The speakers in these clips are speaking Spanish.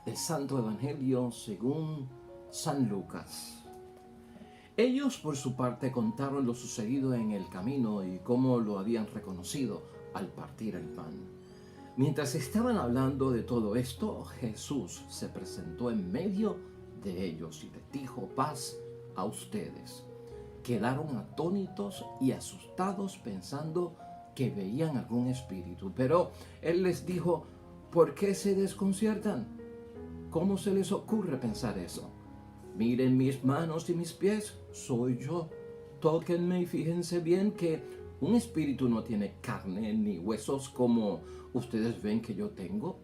del Santo Evangelio según San Lucas. Ellos por su parte contaron lo sucedido en el camino y cómo lo habían reconocido al partir el pan. Mientras estaban hablando de todo esto, Jesús se presentó en medio de ellos y les dijo: paz a ustedes. Quedaron atónitos y asustados pensando que veían algún espíritu, pero él les dijo: ¿por qué se desconciertan? ¿Cómo se les ocurre pensar eso? Miren mis manos y mis pies, soy yo. Tóquenme y fíjense bien que un espíritu no tiene carne ni huesos como ustedes ven que yo tengo.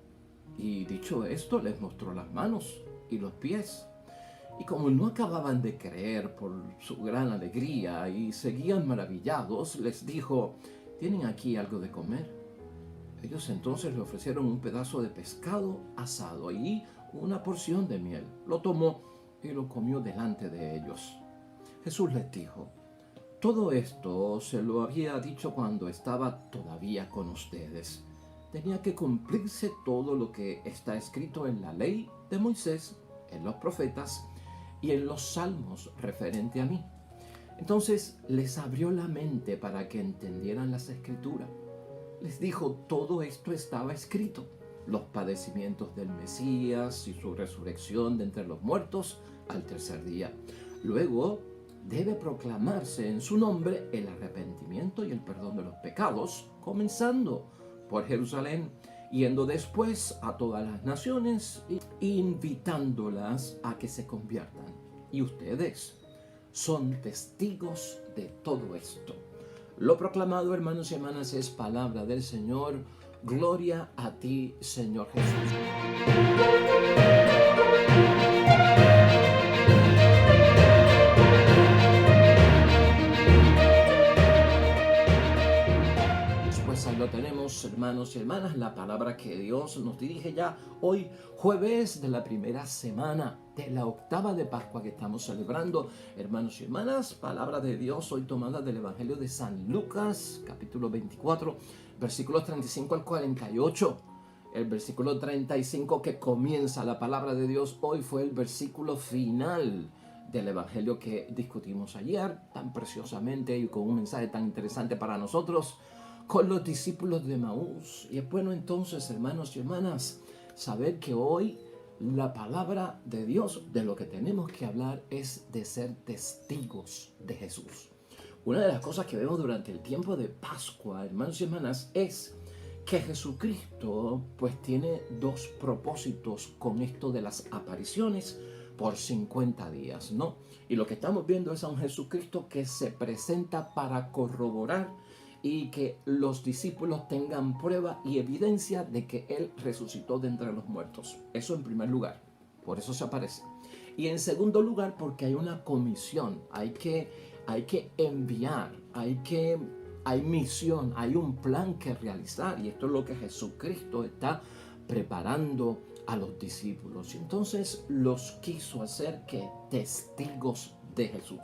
Y dicho esto, les mostró las manos y los pies. Y como no acababan de creer por su gran alegría y seguían maravillados, les dijo: ¿tienen aquí algo de comer? Ellos entonces le ofrecieron un pedazo de pescado asado y una porción de miel. Lo tomó y lo comió delante de ellos. Jesús les dijo: todo esto se lo había dicho cuando estaba todavía con ustedes. Tenía que cumplirse todo lo que está escrito en la ley de Moisés, en los profetas y en los salmos referente a mí. Entonces les abrió la mente para que entendieran las escrituras. Les dijo: todo esto estaba escrito, los padecimientos del Mesías y su resurrección de entre los muertos al tercer día. Luego debe proclamarse en su nombre el arrepentimiento y el perdón de los pecados, comenzando por Jerusalén, yendo después a todas las naciones e invitándolas a que se conviertan. Y ustedes son testigos de todo esto. Lo proclamado, hermanos y hermanas, es palabra del Señor. Gloria a ti, Señor Jesús. Pues ahí lo tenemos, hermanos y hermanas, la palabra que Dios nos dirige ya hoy, jueves de la primera semana de la octava de Pascua que estamos celebrando. Hermanos y hermanas, palabra de Dios hoy tomada del Evangelio de San Lucas, capítulo 24, versículos 35 al 48. El versículo 35 que comienza la palabra de Dios hoy fue el versículo final del Evangelio que discutimos ayer tan preciosamente y con un mensaje tan interesante para nosotros, con los discípulos de Emaús. Y es bueno entonces, hermanos y hermanas, saber que hoy la palabra de Dios, de lo que tenemos que hablar, es de ser testigos de Jesús. Una de las cosas que vemos durante el tiempo de Pascua, hermanos y hermanas, es que Jesucristo pues tiene dos propósitos con esto de las apariciones por 50 días, ¿no? Y lo que estamos viendo es a un Jesucristo que se presenta para corroborar y que los discípulos tengan prueba y evidencia de que Él resucitó de entre los muertos. Eso en primer lugar, por eso se aparece. Y en segundo lugar, porque hay una comisión, hay que enviar, hay misión, hay un plan que realizar, y esto es lo que Jesucristo está preparando a los discípulos. Y entonces los quiso hacer que testigos de Jesús.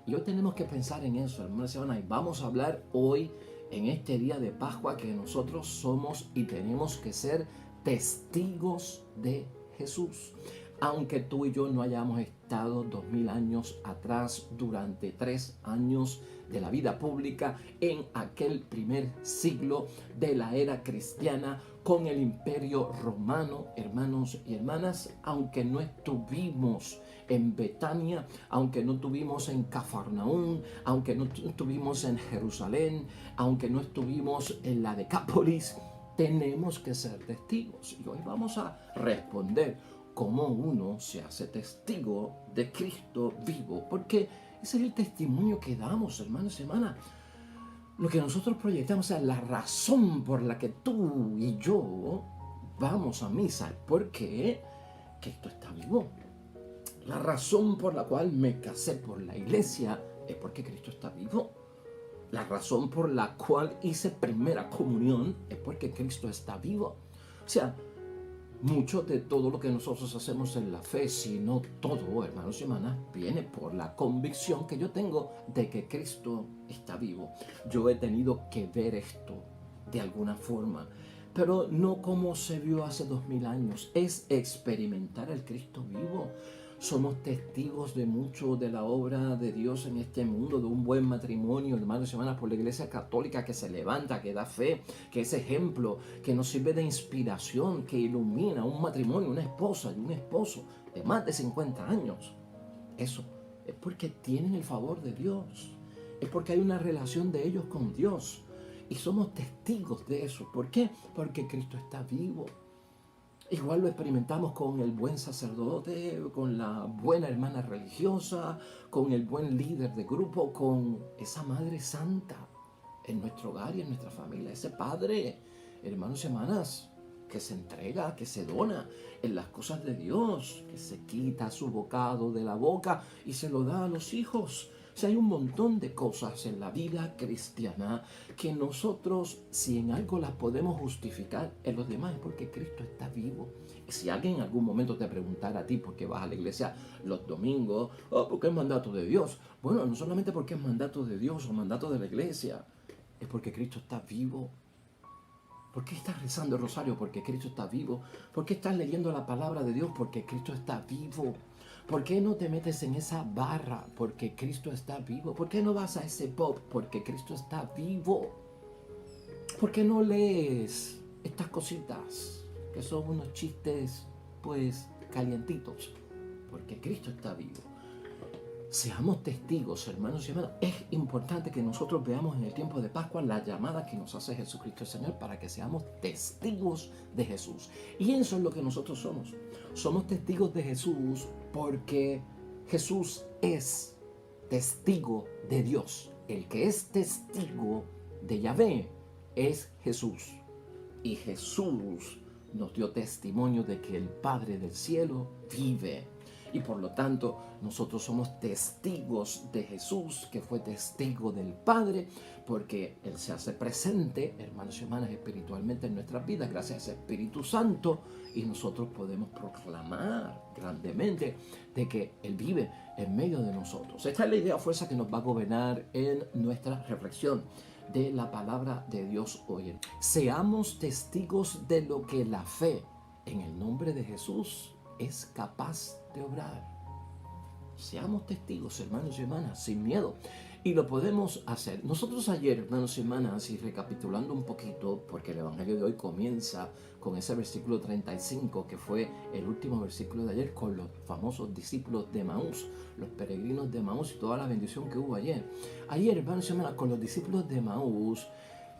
Y hoy tenemos que pensar en eso, hermanos y hermanas, y vamos a hablar hoy, en este día de Pascua, que nosotros somos y tenemos que ser testigos de Jesús. Aunque tú y yo no hayamos estado 2000 años atrás, durante 3 años de la vida pública, en aquel primer siglo de la era cristiana, con el imperio romano, hermanos y hermanas, aunque no estuvimos en Betania, aunque no estuvimos en Cafarnaún, aunque no estuvimos en Jerusalén, aunque no estuvimos en la Decápolis, tenemos que ser testigos. Y hoy vamos a responder cómo uno se hace testigo de Cristo vivo, porque ese es el testimonio que damos, hermanos y hermanas. Lo que nosotros proyectamos es la razón por la que tú y yo vamos a misa, porque Cristo está vivo. La razón por la cual me casé por la iglesia es porque Cristo está vivo. La razón por la cual hice primera comunión es porque Cristo está vivo. O sea, mucho de todo lo que nosotros hacemos en la fe, si no todo, hermanos y hermanas, viene por la convicción que yo tengo de que Cristo está vivo. Yo he tenido que ver esto de alguna forma. pero no como se vio hace 2000 años. Es experimentar al Cristo vivo. Somos testigos de mucho de la obra de Dios en este mundo, de un buen matrimonio, hermanos y hermanas, por la Iglesia Católica que se levanta, que da fe, que es ejemplo, que nos sirve de inspiración, que ilumina un matrimonio, una esposa y un esposo de más de 50 años. Eso es porque tienen el favor de Dios, es porque hay una relación de ellos con Dios y somos testigos de eso. ¿Por qué? Porque Cristo está vivo. Igual lo experimentamos con el buen sacerdote, con la buena hermana religiosa, con el buen líder de grupo, con esa Madre Santa en nuestro hogar y en nuestra familia, ese Padre, hermanos y hermanas, que se entrega, que se dona en las cosas de Dios, que se quita su bocado de la boca y se lo da a los hijos. O sea, hay un montón de cosas en la vida cristiana que nosotros, si en algo las podemos justificar en los demás, es porque Cristo está vivo. Y si alguien en algún momento te preguntara a ti por qué vas a la iglesia los domingos, o porque es mandato de Dios, bueno, no solamente porque es mandato de Dios o mandato de la iglesia, es porque Cristo está vivo. ¿Por qué estás rezando el rosario? Porque Cristo está vivo. ¿Por qué estás leyendo la palabra de Dios? Porque Cristo está vivo. ¿Por qué no te metes en esa barra? Porque Cristo está vivo. ¿Por qué no vas a ese pub? Porque Cristo está vivo. ¿Por qué no lees estas cositas que son unos chistes, pues, calientitos? Porque Cristo está vivo. Seamos testigos, hermanos y hermanas. Es importante que nosotros veamos en el tiempo de Pascua la llamada que nos hace Jesucristo el Señor para que seamos testigos de Jesús. Y eso es lo que nosotros somos. Somos testigos de Jesús porque Jesús es testigo de Dios. El que es testigo de Yahvé es Jesús. Y Jesús nos dio testimonio de que el Padre del cielo vive. Y por lo tanto, nosotros somos testigos de Jesús, que fue testigo del Padre, porque Él se hace presente, hermanos y hermanas, espiritualmente en nuestras vidas, gracias a ese Espíritu Santo, y nosotros podemos proclamar grandemente de que Él vive en medio de nosotros. Esta es la idea fuerza que nos va a gobernar en nuestra reflexión de la palabra de Dios hoy. Seamos testigos de lo que la fe en el nombre de Jesús es capaz de obrar. Seamos testigos, hermanos y hermanas, sin miedo. Y lo podemos hacer. Nosotros ayer, hermanos y hermanas, y recapitulando un poquito, porque el Evangelio de hoy comienza con ese versículo 35, que fue el último versículo de ayer, con los famosos discípulos de Emaús, los peregrinos de Emaús y toda la bendición que hubo ayer. Ayer, hermanos y hermanas, con los discípulos de Emaús,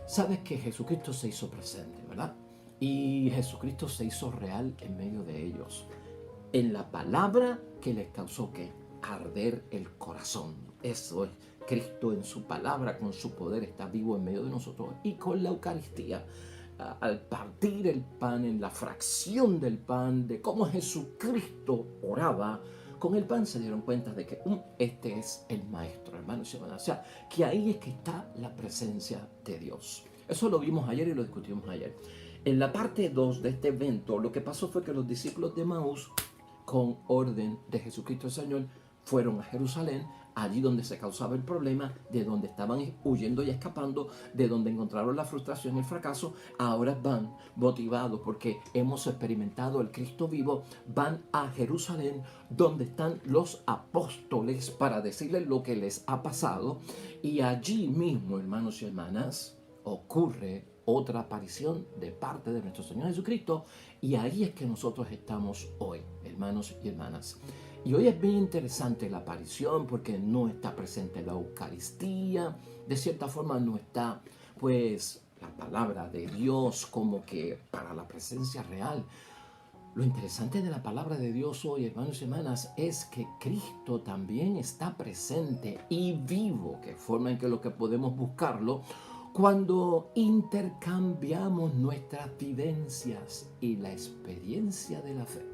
sabes que Jesucristo se hizo presente, ¿verdad? Y Jesucristo se hizo real en medio de ellos. En la palabra que les causó ¿qué? Arder el corazón. Eso es, Cristo en su palabra, con su poder, está vivo en medio de nosotros. Y con la Eucaristía, al partir el pan, en la fracción del pan, de cómo Jesucristo oraba, con el pan se dieron cuenta de que este es el Maestro, hermanos y hermanas. O sea, que ahí es que está la presencia de Dios. Eso lo vimos ayer y lo discutimos ayer. En la parte 2 de este evento, lo que pasó fue que los discípulos de Emaús, con orden de Jesucristo el Señor, fueron a Jerusalén, allí donde se causaba el problema, de donde estaban huyendo y escapando, de donde encontraron la frustración y el fracaso. Ahora van motivados porque hemos experimentado el Cristo vivo, van a Jerusalén, donde están los apóstoles, para decirles lo que les ha pasado. Y allí mismo, hermanos y hermanas, ocurre otra aparición de parte de nuestro Señor Jesucristo, y ahí es que nosotros estamos hoy, hermanos y hermanas. Y hoy es bien interesante la aparición porque no está presente la Eucaristía, de cierta forma no está pues la palabra de Dios como que para la presencia real. Lo interesante de la palabra de Dios hoy, hermanos y hermanas, es que Cristo también está presente y vivo, que forma en que lo que podemos buscarlo cuando intercambiamos nuestras vivencias y la experiencia de la fe.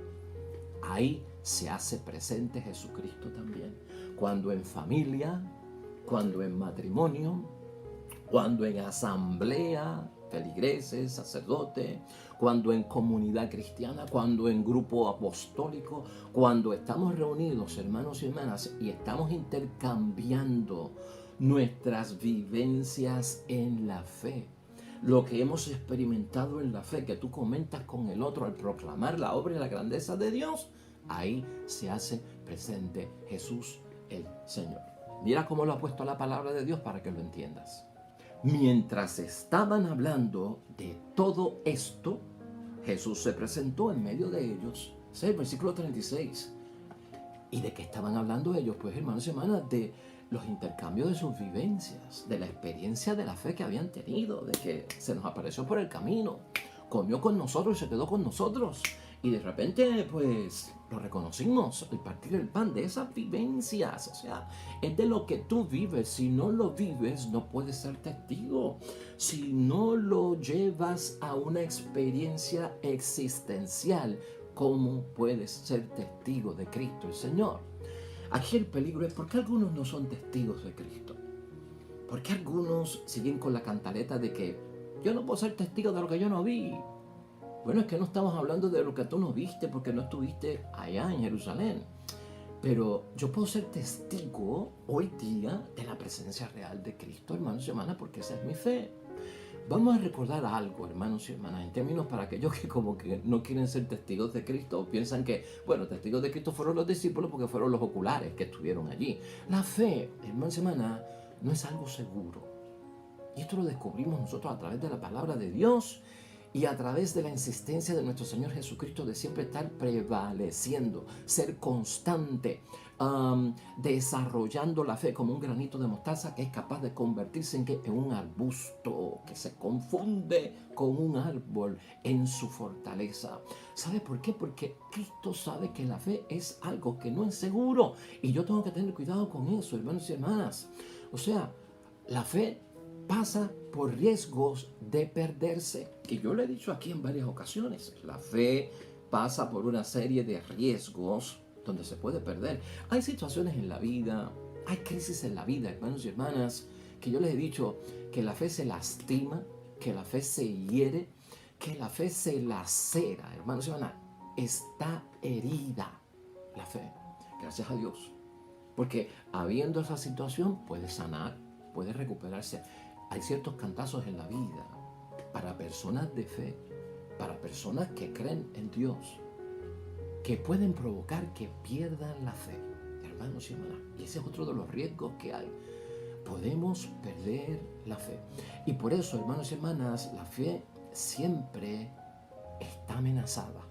Ahí se hace presente Jesucristo también. Cuando en familia, cuando en matrimonio, cuando en asamblea, feligreses, sacerdotes, cuando en comunidad cristiana, cuando en grupo apostólico, cuando estamos reunidos, hermanos y hermanas, y estamos intercambiando nuestras vivencias en la fe. lo que hemos experimentado en la fe que tú comentas con el otro al proclamar la obra y la grandeza de Dios, ahí se hace presente Jesús el Señor. Mira cómo lo ha puesto la palabra de Dios para que lo entiendas. Mientras estaban hablando de todo esto, Jesús se presentó en medio de ellos. Es el versículo 36. ¿Y de qué estaban hablando ellos? Pues, hermanos y hermanas, de los intercambios de sus vivencias, de la experiencia de la fe que habían tenido, de que se nos apareció por el camino, comió con nosotros y se quedó con nosotros. Y de repente, pues, lo reconocimos, el partir el pan de esas vivencias. O sea, es de lo que tú vives. Si no lo vives, no puedes ser testigo. Si no lo llevas a una experiencia existencial, ¿cómo puedes ser testigo de Cristo el Señor? Aquí el peligro es porque algunos no son testigos de Cristo. Porque algunos siguen con la cantaleta de que yo no puedo ser testigo de lo que yo no vi. Bueno, es que no estamos hablando de lo que tú no viste porque no estuviste allá en Jerusalén. Pero yo puedo ser testigo hoy día de la presencia real de Cristo, hermanos y hermanas, porque esa es mi fe. Vamos a recordar algo, hermanos y hermanas, en términos para aquellos que como que no quieren ser testigos de Cristo, o piensan que, bueno, testigos de Cristo fueron los discípulos porque fueron los oculares que estuvieron allí. La fe, hermanos y hermanas, no es algo seguro. Y esto lo descubrimos nosotros a través de la palabra de Dios y a través de la insistencia de nuestro Señor Jesucristo de siempre estar prevaleciendo, ser constante, desarrollando la fe como un granito de mostaza que es capaz de convertirse en un arbusto que se confunde con un árbol en su fortaleza. ¿Sabe por qué? Porque Cristo sabe que la fe es algo que no es seguro y yo tengo que tener cuidado con eso, hermanos y hermanas. O sea, la fe pasa por riesgos de perderse. Y yo lo he dicho aquí en varias ocasiones. La fe pasa por una serie de riesgos donde se puede perder. Hay situaciones en la vida, hay crisis en la vida, hermanos y hermanas, que yo les he dicho que la fe se lastima, que la fe se hiere, que la fe se lacera. Hermanos y hermanas, está herida la fe. Gracias a Dios. Porque habiendo esa situación puede sanar, puede recuperarse. Hay ciertos cantazos en la vida para personas de fe, para personas que creen en Dios, que pueden provocar que pierdan la fe, hermanos y hermanas. Y ese es otro de los riesgos que hay. Podemos perder la fe. Y por eso, hermanos y hermanas, la fe siempre está amenazada.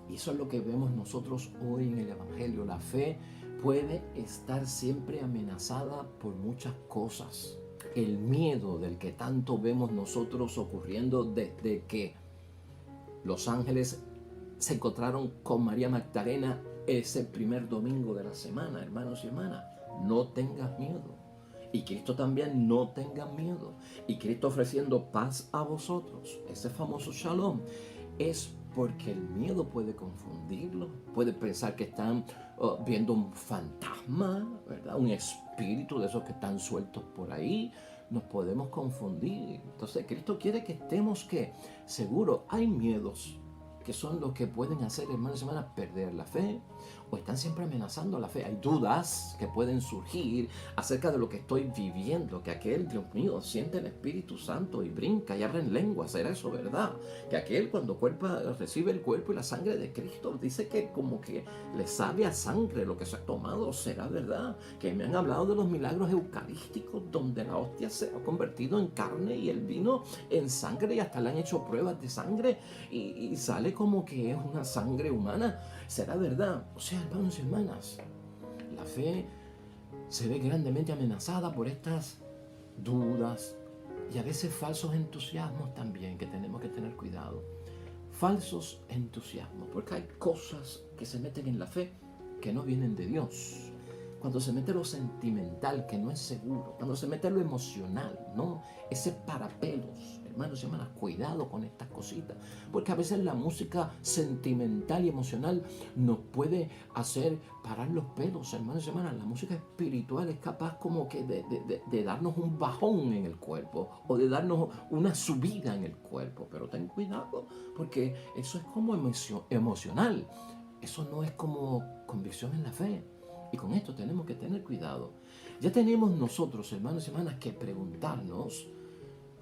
Y eso es lo que vemos nosotros hoy en el Evangelio. La fe puede estar siempre amenazada por muchas cosas. El miedo del que tanto vemos nosotros ocurriendo desde que los ángeles se encontraron con María Magdalena ese primer domingo de la semana, hermanos y hermanas. No tengas miedo. Y Cristo también no tenga miedo. Y Cristo ofreciendo paz a vosotros, ese famoso shalom, es porque el miedo puede confundirlo, puede pensar que están viendo un fantasma, ¿verdad? Un espíritu de esos que están sueltos por ahí. Nos podemos confundir. Entonces Cristo quiere que estemos que seguros. Hay miedos que son los que pueden hacer, hermanos y hermanas, perder la fe o están siempre amenazando la fe. Hay dudas que pueden surgir acerca de lo que estoy viviendo, que aquel, Dios mío, siente el Espíritu Santo y brinca y habla en lenguas, ¿será eso verdad? Que aquel cuando recibe el cuerpo y la sangre de Cristo, dice que como que le sabe a sangre lo que se ha tomado, ¿será verdad? Que me han hablado de los milagros eucarísticos donde la hostia se ha convertido en carne y el vino en sangre y hasta le han hecho pruebas de sangre y sale como que es una sangre humana. ¿Será verdad? O sea, hermanos y hermanas, la fe se ve grandemente amenazada por estas dudas y a veces falsos entusiasmos también que tenemos que tener cuidado. Falsos entusiasmos, porque hay cosas que se meten en la fe que no vienen de Dios. Cuando se mete lo sentimental, que no es seguro, cuando se mete lo emocional, ¿no? Ese parapelos, hermanos y hermanas, cuidado con estas cositas, porque a veces la música sentimental y emocional nos puede hacer parar los pelos, hermanos y hermanas. La música espiritual es capaz como que de darnos un bajón en el cuerpo o de darnos una subida en el cuerpo, pero ten cuidado, porque eso es como emocional, eso no es como convicción en la fe. Y con esto tenemos que tener cuidado. Ya tenemos nosotros, hermanos y hermanas, que preguntarnos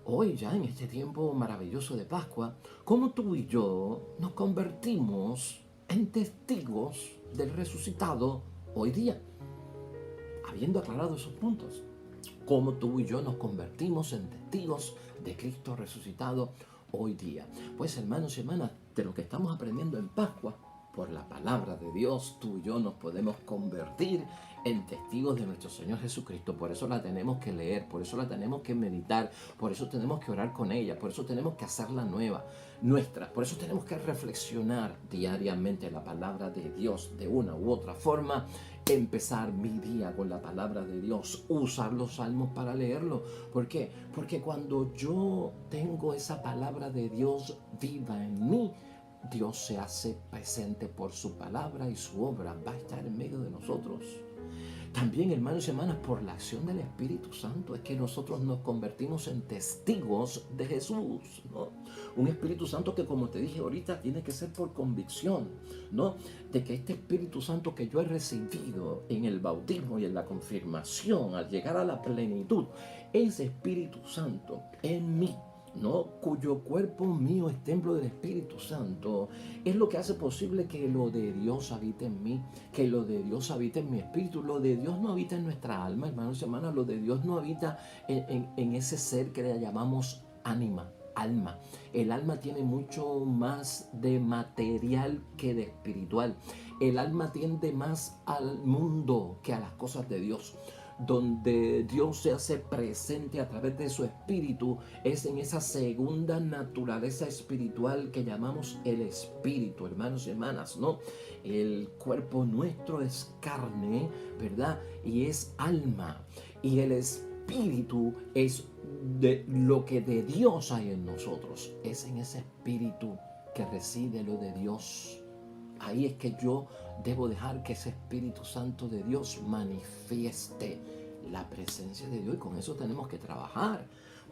hoy ya en este tiempo maravilloso de Pascua, cómo tú y yo nos convertimos en testigos del resucitado hoy día. Habiendo aclarado esos puntos, cómo tú y yo nos convertimos en testigos de Cristo resucitado hoy día. Pues hermanos y hermanas, de lo que estamos aprendiendo en Pascua, por la palabra de Dios, tú y yo nos podemos convertir en testigos de nuestro Señor Jesucristo. Por eso la tenemos que leer, por eso la tenemos que meditar, por eso tenemos que orar con ella, por eso tenemos que hacerla nuestra. Por eso tenemos que reflexionar diariamente la palabra de Dios de una u otra forma. Empezar mi día con la palabra de Dios, usar los salmos para leerlo. ¿Por qué? Porque cuando yo tengo esa palabra de Dios viva en mí, Dios se hace presente por su palabra y su obra va a estar en medio de nosotros. También, hermanos y hermanas, por la acción del Espíritu Santo es que nosotros nos convertimos en testigos de Jesús, ¿no? Un Espíritu Santo que, como te dije ahorita, tiene que ser por convicción, ¿no? De que este Espíritu Santo que yo he recibido en el bautismo y en la confirmación, al llegar a la plenitud, ese Espíritu Santo en mí, ¿no? Cuyo cuerpo mío es templo del Espíritu Santo, es lo que hace posible que lo de Dios habite en mí, que lo de Dios habite en mi espíritu. Lo de Dios no habita en nuestra alma, hermanos y hermanas, lo de Dios no habita en ese ser que le llamamos alma. El alma tiene mucho más de material que de espiritual. El alma tiende más al mundo que a las cosas de Dios. Donde Dios se hace presente a través de su espíritu es en esa segunda naturaleza espiritual que llamamos el espíritu, hermanos y hermanas, ¿no? El cuerpo nuestro es carne, ¿verdad? Y es alma. Y el espíritu es de lo que de Dios hay en nosotros. Es en ese espíritu que reside lo de Dios. Ahí es que yo debo dejar que ese Espíritu Santo de Dios manifieste la presencia de Dios, y con eso tenemos que trabajar.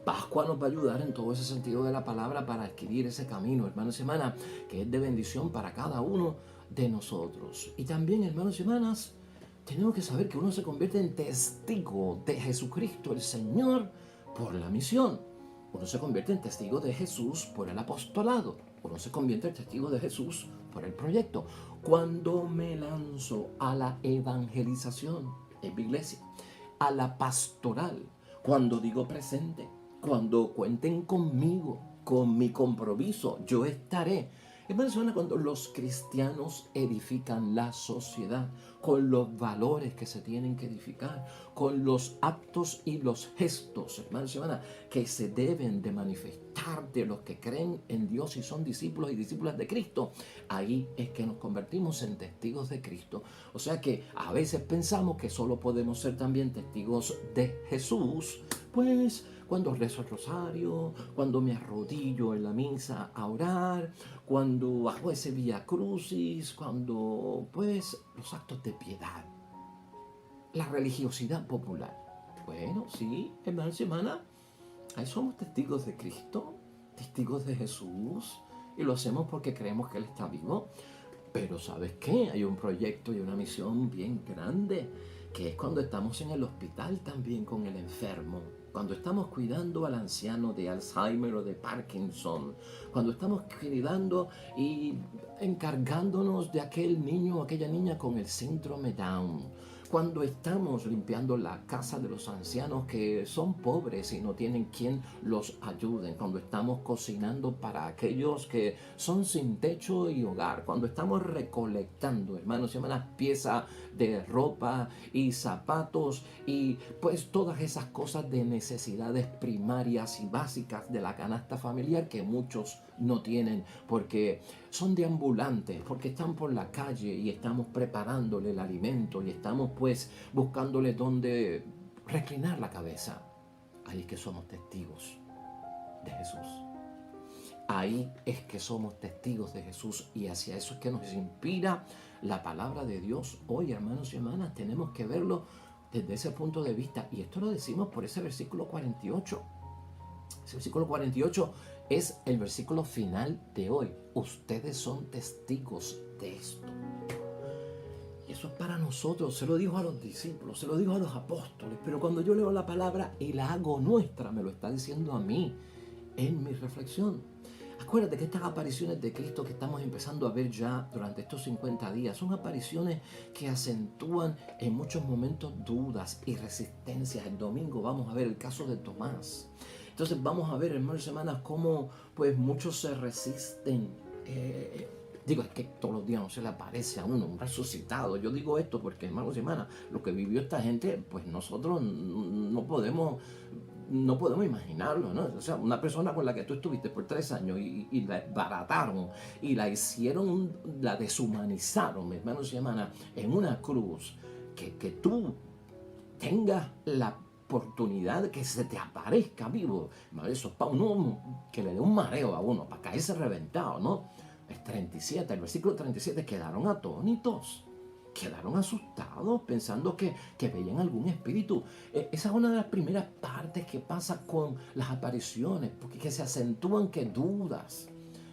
Pascua nos va a ayudar en todo ese sentido de la palabra para adquirir ese camino, hermanos y hermanas, que es de bendición para cada uno de nosotros. Y también, hermanos y hermanas, tenemos que saber que uno se convierte en testigo de Jesucristo, el Señor, por la misión. Uno se convierte en testigo de Jesús por el apostolado. Uno se convierte en testigo de Jesús por el proyecto. Cuando me lanzo a la evangelización en mi iglesia, a la pastoral, cuando digo presente, cuando cuenten conmigo, con mi compromiso, yo estaré. Hermanos, cuando los cristianos edifican la sociedad con los valores que se tienen que edificar, con los actos y los gestos, hermanos y hermanas, que se deben de manifestar de los que creen en Dios y son discípulos y discípulas de Cristo, ahí es que nos convertimos en testigos de Cristo. O sea que a veces pensamos que solo podemos ser también testigos de Jesús, pues cuando rezo el rosario, cuando me arrodillo en la misa a orar, cuando hago ese vía crucis, cuando pues los actos de piedad, la religiosidad popular. Bueno, sí, hermanos y hermanas, ahí somos testigos de Cristo, testigos de Jesús, y lo hacemos porque creemos que Él está vivo. Pero ¿sabes qué? Hay un proyecto y una misión bien grande, que es cuando estamos en el hospital también con el enfermo, cuando estamos cuidando al anciano de Alzheimer o de Parkinson, cuando estamos cuidando y encargándonos de aquel niño o aquella niña con el síndrome Down, cuando estamos limpiando la casa de los ancianos que son pobres y no tienen quien los ayude, cuando estamos cocinando para aquellos que son sin techo y hogar, cuando estamos recolectando, hermanos y hermanas, piezas de ropa y zapatos y pues todas esas cosas de necesidades primarias y básicas de la canasta familiar que muchos no tienen porque son deambulantes, porque están por la calle y estamos preparándole el alimento y estamos pues buscándole dónde reclinar la cabeza. Ahí es que somos testigos de Jesús. Ahí es que somos testigos de Jesús y hacia eso es que nos inspira la palabra de Dios. Hoy, hermanos y hermanas, tenemos que verlo desde ese punto de vista, y esto lo decimos por ese versículo 48. Ese versículo 48 es el versículo final de hoy. Ustedes son testigos de esto. Y eso es para nosotros, se lo dijo a los discípulos, se lo dijo a los apóstoles, pero cuando yo leo la palabra y la hago nuestra, me lo está diciendo a mí en mi reflexión. Acuérdate que estas apariciones de Cristo que estamos empezando a ver ya durante estos 50 días son apariciones que acentúan en muchos momentos dudas y resistencias. El domingo vamos a ver el caso de Tomás. Entonces vamos a ver, hermanos y hermanas, cómo pues muchos se resisten. Es que todos los días no se le aparece a uno un resucitado. Yo digo esto porque, hermanos y hermanas, lo que vivió esta gente, pues nosotros no podemos imaginarlo, ¿no? O sea, una persona con la que tú estuviste por 3 años y la barataron y la hicieron, la deshumanizaron, hermanos y hermanas, en una cruz, que tú tengas la oportunidad de que se te aparezca vivo. Eso es para uno que le dé un mareo a uno, para caerse reventado, ¿no? El versículo 37, quedaron atónitos. Quedaron asustados pensando que veían algún espíritu. Esa es una de las primeras partes que pasa con las apariciones, porque que se acentúan que dudas,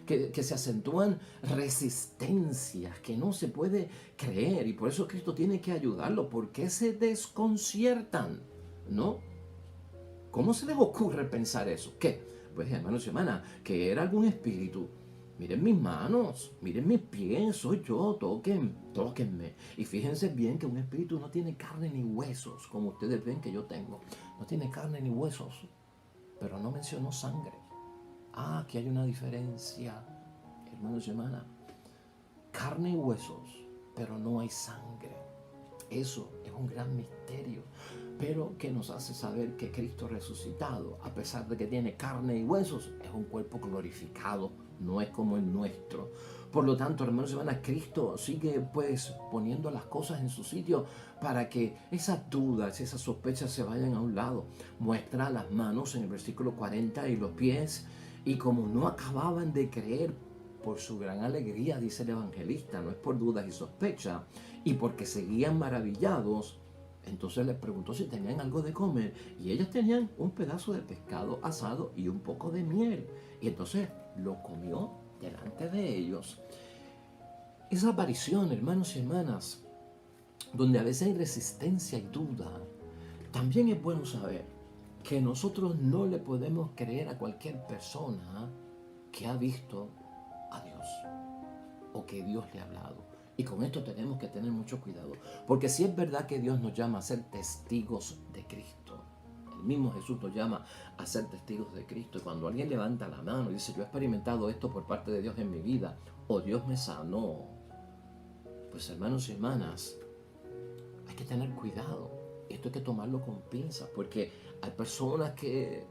que se acentúan resistencias, que no se puede creer. Y por eso Cristo tiene que ayudarlo. ¿Por qué se desconciertan? ¿No? ¿Cómo se les ocurre pensar eso? ¿Qué? Pues hermanos y hermanas, que era algún espíritu. Miren mis manos, miren mis pies, soy yo, tóquenme. Y fíjense bien que un espíritu no tiene carne ni huesos, como ustedes ven que yo tengo. No tiene carne ni huesos, pero no mencionó sangre. Aquí hay una diferencia, hermanos y hermanas. Carne y huesos, pero no hay sangre. Eso es un gran misterio, pero que nos hace saber que Cristo resucitado, a pesar de que tiene carne y huesos, es un cuerpo glorificado, no es como el nuestro. Por lo tanto, hermanos y hermanas, Cristo sigue pues poniendo las cosas en su sitio para que esas dudas, esas sospechas se vayan a un lado. Muestra las manos en el versículo 40 y los pies, y como no acababan de creer, por su gran alegría, dice el evangelista, no es por dudas y sospechas, y porque seguían maravillados, entonces les preguntó si tenían algo de comer, y ellos tenían un pedazo de pescado asado y un poco de miel, y entonces lo comió delante de ellos. Esa aparición, hermanos y hermanas, donde a veces hay resistencia y duda, también es bueno saber que nosotros no le podemos creer a cualquier persona que ha visto a Dios o que Dios le ha hablado. Y con esto tenemos que tener mucho cuidado, porque si es verdad que Dios nos llama a ser testigos de Cristo, el mismo Jesús nos llama a ser testigos de Cristo, y cuando alguien levanta la mano y dice yo he experimentado esto por parte de Dios en mi vida, o Dios me sanó, pues hermanos y hermanas, hay que tener cuidado. Esto hay que tomarlo con pinzas, porque hay personas que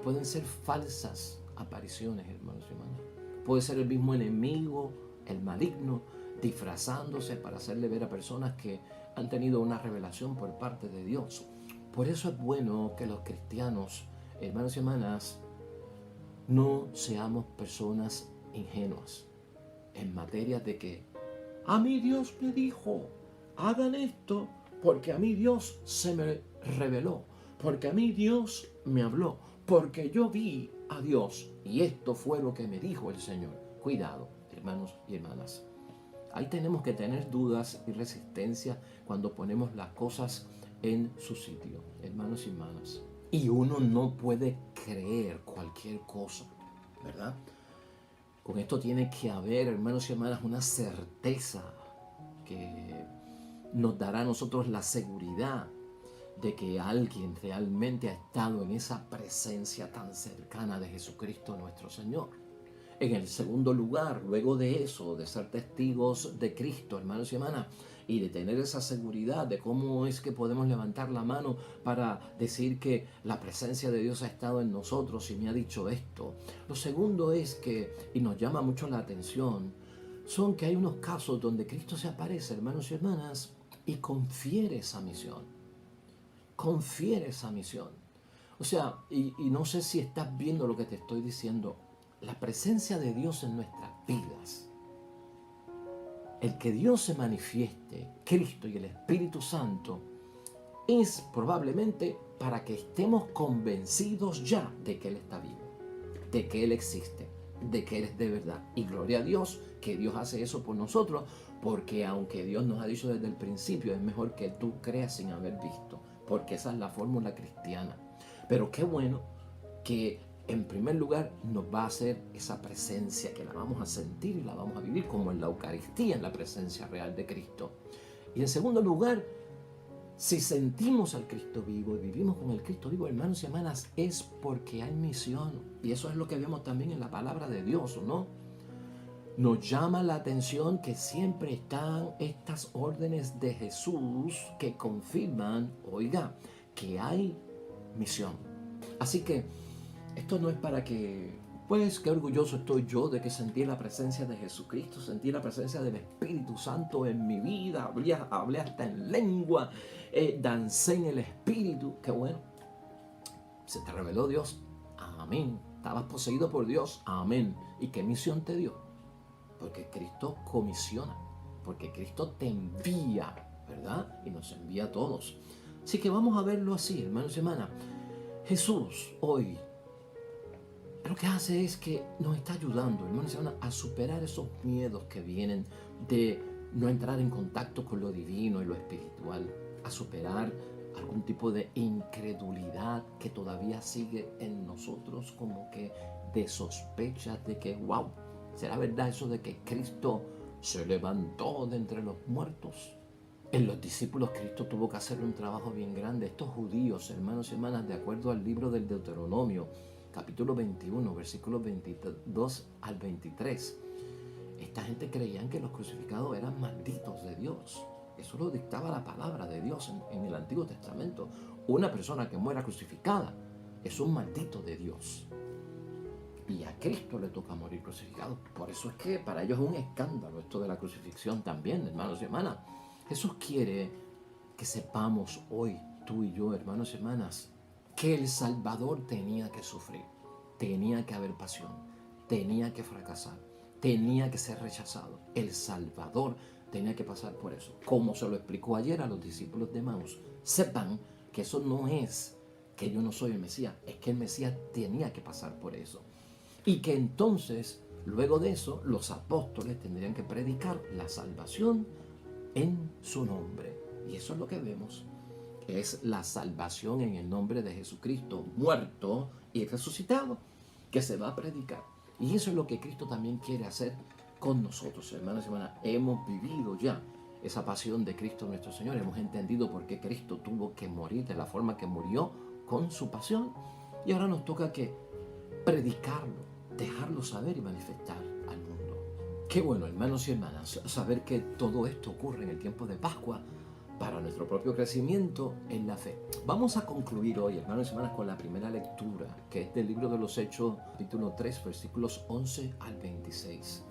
pueden ser falsas apariciones, hermanos y hermanas. Puede ser el mismo enemigo, el maligno, disfrazándose para hacerle ver a personas que han tenido una revelación por parte de Dios. Por eso es bueno que los cristianos, hermanos y hermanas, no seamos personas ingenuas en materia de que a mí Dios me dijo, hagan esto, porque a mí Dios se me reveló, porque a mí Dios me habló, porque yo vi a Dios y esto fue lo que me dijo el Señor. Cuidado, hermanos y hermanas. Ahí tenemos que tener dudas y resistencia cuando ponemos las cosas en su sitio, hermanos y hermanas. Y uno no puede creer cualquier cosa, ¿verdad? Con esto tiene que haber, hermanos y hermanas, una certeza que nos dará a nosotros la seguridad de que alguien realmente ha estado en esa presencia tan cercana de Jesucristo nuestro Señor. En el segundo lugar, luego de eso, de ser testigos de Cristo, hermanos y hermanas, y de tener esa seguridad de cómo es que podemos levantar la mano para decir que la presencia de Dios ha estado en nosotros y me ha dicho esto. Lo segundo es que, y nos llama mucho la atención, son que hay unos casos donde Cristo se aparece, hermanos y hermanas, y confiere esa misión. Confiere esa misión. O sea, y no sé si estás viendo lo que te estoy diciendo. La presencia de Dios en nuestras vidas, el que Dios se manifieste, Cristo y el Espíritu Santo, es probablemente para que estemos convencidos ya de que Él está vivo, de que Él existe, de que eres de verdad. Y gloria a Dios que Dios hace eso por nosotros, porque aunque Dios nos ha dicho desde el principio, es mejor que tú creas sin haber visto, porque esa es la fórmula cristiana. Pero qué bueno que en primer lugar nos va a hacer esa presencia, que la vamos a sentir y la vamos a vivir como en la Eucaristía, en la presencia real de Cristo. Y en segundo lugar, si sentimos al Cristo vivo y vivimos con el Cristo vivo, hermanos y hermanas, es porque hay misión. Y eso es lo que vemos también en la palabra de Dios, ¿no? Nos llama la atención que siempre están estas órdenes de Jesús que confirman, oiga, que hay misión. Así que esto no es para que, pues, qué orgulloso estoy yo de que sentí la presencia de Jesucristo, sentí la presencia del Espíritu Santo en mi vida, hablé hasta en lengua, dancé en el Espíritu. Qué bueno, se te reveló Dios, amén. Estabas poseído por Dios, amén. ¿Y qué misión te dio? Porque Cristo comisiona, porque Cristo te envía, ¿verdad? Y nos envía a todos. Así que vamos a verlo así, hermanos y hermanas. Jesús hoy lo que hace es que nos está ayudando, hermanos y hermanas, a superar esos miedos que vienen de no entrar en contacto con lo divino y lo espiritual, a superar algún tipo de incredulidad que todavía sigue en nosotros, como que de sospechas de que, wow, ¿será verdad eso de que Cristo se levantó de entre los muertos? En los discípulos Cristo tuvo que hacer un trabajo bien grande. Estos judíos, hermanos y hermanas, de acuerdo al libro del Deuteronomio, capítulo 21, versículos 22 al 23, esta gente creían que los crucificados eran malditos de Dios. Eso lo dictaba la palabra de Dios en el Antiguo Testamento. Una persona que muera crucificada es un maldito de Dios. Y a Cristo le toca morir crucificado. Por eso es que para ellos es un escándalo esto de la crucifixión también, hermanos y hermanas. Jesús quiere que sepamos hoy, tú y yo, hermanos y hermanas, que el Salvador tenía que sufrir, tenía que haber pasión, tenía que fracasar, tenía que ser rechazado. El Salvador tenía que pasar por eso. Como se lo explicó ayer a los discípulos de Emaús, sepan que eso no es que yo no soy el Mesías, es que el Mesías tenía que pasar por eso. Y que entonces, luego de eso, los apóstoles tendrían que predicar la salvación en su nombre. Y eso es lo que vemos. Es la salvación en el nombre de Jesucristo, muerto y resucitado, que se va a predicar. Y eso es lo que Cristo también quiere hacer con nosotros, hermanos y hermanas. Hemos vivido ya esa pasión de Cristo nuestro Señor. Hemos entendido por qué Cristo tuvo que morir de la forma que murió con su pasión. Y ahora nos toca que predicarlo, dejarlo saber y manifestar al mundo. Qué bueno, hermanos y hermanas, saber que todo esto ocurre en el tiempo de Pascua para nuestro propio crecimiento en la fe. Vamos a concluir hoy, hermanos y hermanas, con la primera lectura, que es del libro de los Hechos, capítulo 3, versículos 11 al 26.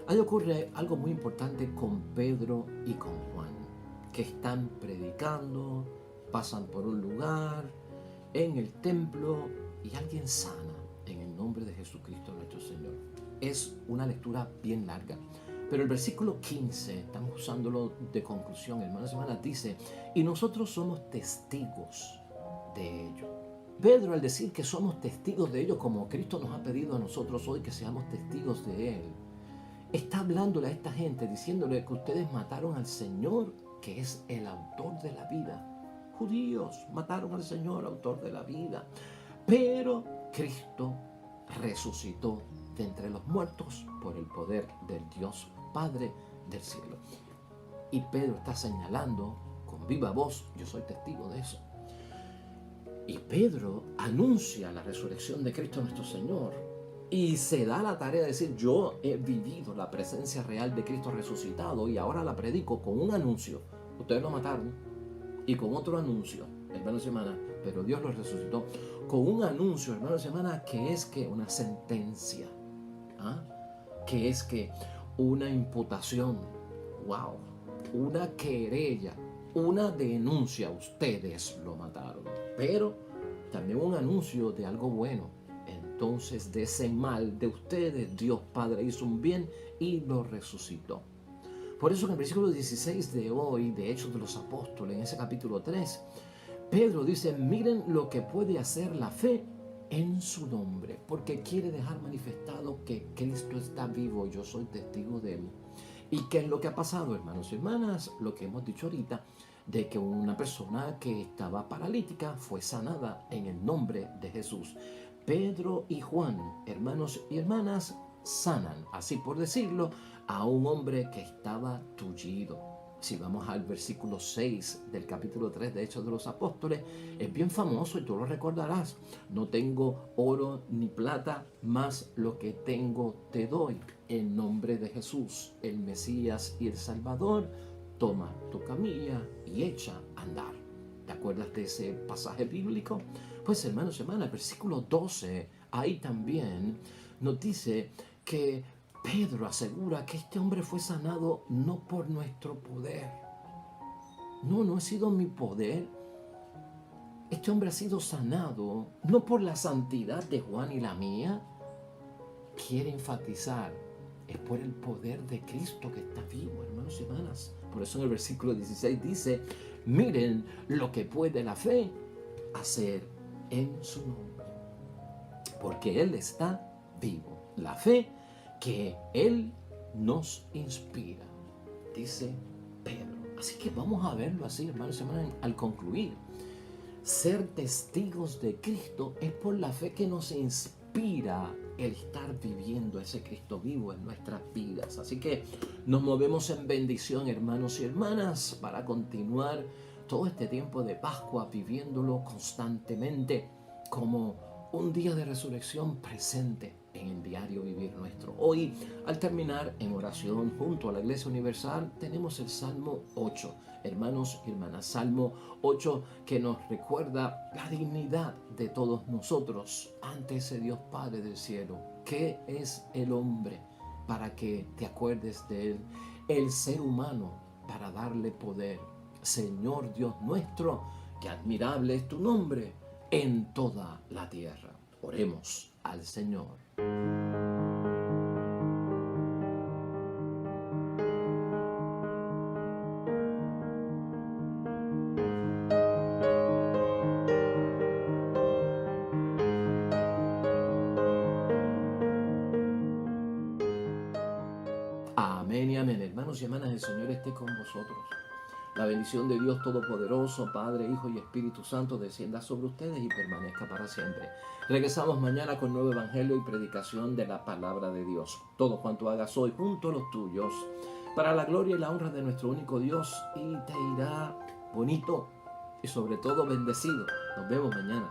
Ahí ocurre algo muy importante con Pedro y con Juan, que están predicando, pasan por un lugar, en el templo, y alguien sana en el nombre de Jesucristo nuestro Señor. Es una lectura bien larga, pero el versículo 15, estamos usándolo de conclusión, hermanos y hermanas, dice, y nosotros somos testigos de ello. Pedro, al decir que somos testigos de ello, como Cristo nos ha pedido a nosotros hoy que seamos testigos de Él, está hablándole a esta gente, diciéndole que ustedes mataron al Señor, que es el autor de la vida. Judíos mataron al Señor, autor de la vida. Pero Cristo resucitó de entre los muertos por el poder del Dios Padre del cielo. Y Pedro está señalando con viva voz, yo soy testigo de eso. Y Pedro anuncia la resurrección de Cristo nuestro Señor y se da la tarea de decir, yo he vivido la presencia real de Cristo resucitado y ahora la predico con un anuncio. Ustedes lo mataron, y con otro anuncio, hermanos y hermanas, pero Dios lo resucitó, con un anuncio, hermanos y hermanas, que es que una sentencia, que es que una imputación, wow, una querella, una denuncia, ustedes lo mataron, pero también un anuncio de algo bueno. Entonces de ese mal de ustedes, Dios Padre hizo un bien y lo resucitó. Por eso en el versículo 16 de hoy, de Hechos de los Apóstoles, en ese capítulo 3, Pedro dice, miren lo que puede hacer la fe en su nombre, porque quiere dejar manifestado que Cristo está vivo, yo soy testigo de él. ¿Y qué es lo que ha pasado, hermanos y hermanas? Lo que hemos dicho ahorita, de que una persona que estaba paralítica fue sanada en el nombre de Jesús. Pedro y Juan, hermanos y hermanas, sanan, así por decirlo, a un hombre que estaba tullido. Si vamos al versículo 6 del capítulo 3 de Hechos de los Apóstoles, es bien famoso y tú lo recordarás. No tengo oro ni plata, mas lo que tengo te doy. En nombre de Jesús, el Mesías y el Salvador, toma tu camilla y echa a andar. ¿Te acuerdas de ese pasaje bíblico? Pues hermanos y hermanas, el versículo 12, ahí también nos dice que Pedro asegura que este hombre fue sanado no por nuestro poder. No ha sido mi poder. Este hombre ha sido sanado no por la santidad de Juan y la mía. Quiere enfatizar, es por el poder de Cristo que está vivo, hermanos y hermanas. Por eso en el versículo 16 dice, miren lo que puede la fe hacer en su nombre. Porque Él está vivo. La fe que Él nos inspira, dice Pedro. Así que vamos a verlo así, hermanos y hermanas, al concluir. Ser testigos de Cristo es por la fe que nos inspira el estar viviendo ese Cristo vivo en nuestras vidas. Así que nos movemos en bendición, hermanos y hermanas, para continuar todo este tiempo de Pascua viviéndolo constantemente como un día de resurrección presente en el diario vivir nuestro. Hoy, al terminar en oración junto a la Iglesia Universal, tenemos el Salmo 8. Hermanos y hermanas, Salmo 8 que nos recuerda la dignidad de todos nosotros ante ese Dios Padre del cielo. ¿Qué es el hombre para que te acuerdes de él? El ser humano para darle poder. Señor Dios nuestro, qué admirable es tu nombre en toda la tierra. Oremos al Señor. Amén y amén. Hermanos y hermanas, el Señor esté con vosotros. La bendición de Dios Todopoderoso, Padre, Hijo y Espíritu Santo, descienda sobre ustedes y permanezca para siempre. Regresamos mañana con nuevo evangelio y predicación de la palabra de Dios. Todo cuanto hagas hoy junto a los tuyos, para la gloria y la honra de nuestro único Dios, y te irá bonito y sobre todo bendecido. Nos vemos mañana.